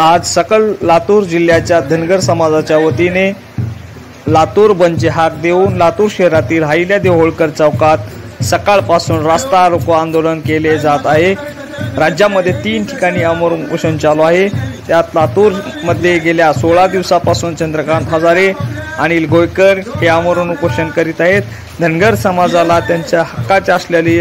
आज सकल लातूर जिल्ह्याच्या धनगर समाजाच्या वतीने लातूर बंदची हाक देऊन लातूर शहरातील अहिल्यादेवी होळकर चौकात सकाळपासून रास्ता रोको आंदोलन केले जात आहे। राज्यामध्ये 3 ठिकाणी आमरण उपोषण चालू आहे। त्यात लातूर मध्ये गेल्या 16 दिवसापासून चंद्रकांत हजारे, अनिल गोयकर हे आमरण उपोषण करीत आहेत। धनगर समाजाला त्यांच्या हक्काचे असलेली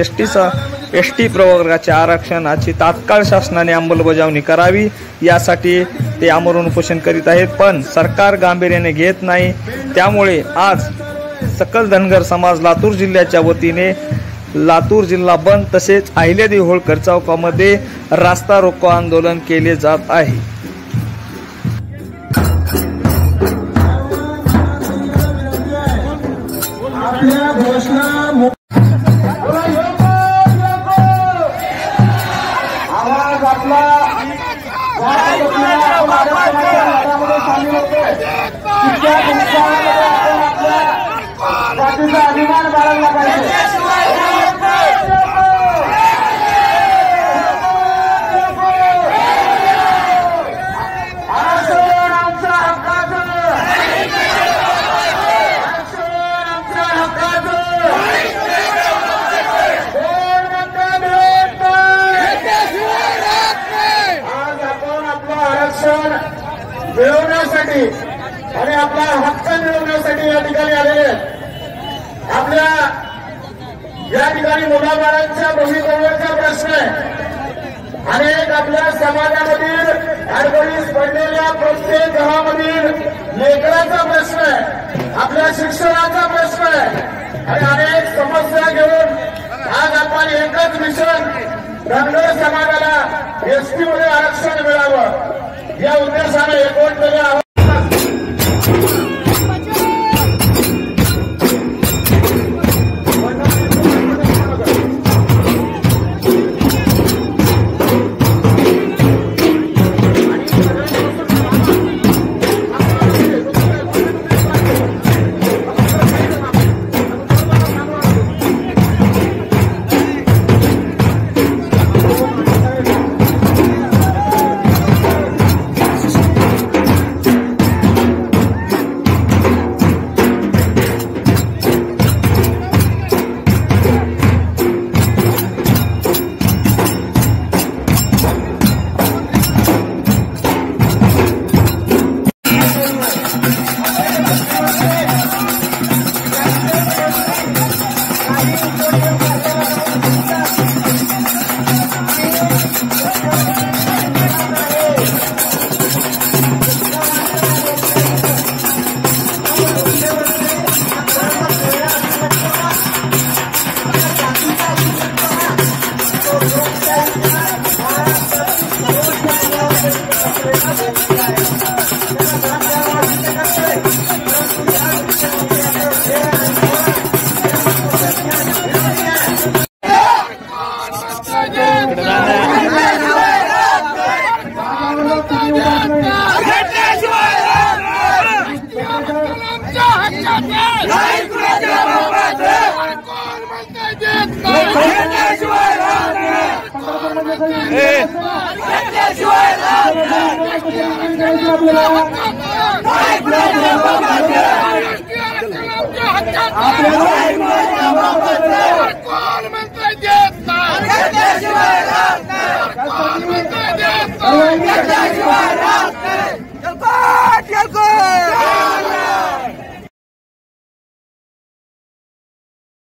एसटी प्रवर्गाच्या आरक्षणाची तात्काळ शासनाने अंमलबजावणी करावी यासाठी ते आमरण उपोषण करीत आहेत, पण सरकार गांभीर्याने घेत नाही। त्यामुळे आज सकल धनगर समाज लातूर जिल्ह्याच्या वतीने लातूर जिल्हा बंद तसेच अहिल्यादेवी होळकर चौकामध्ये रास्ता रोको आंदोलन केले जात आहे। अभिमान बाळगला पाहिजे। मिळवण्यासाठी आणि आपला हक्क मिळवण्यासाठी या ठिकाणी आलेले आहेत। आपल्या या ठिकाणी मुलाबाळांच्या भूमिकेवरचा प्रश्न आहे। अनेक आपल्या समाजामधील अडचणीस पडलेल्या प्रत्येक घरामधील लेकरांचा प्रश्न आहे, आपल्या शिक्षणाचा प्रश्न आहे आणि अनेक समस्या घेऊन आज आपण एकच मिशन धनगर समाजाला एसटी मध्ये आरक्षण मिळावं या उद्देशाने एकवटलेले आहोत।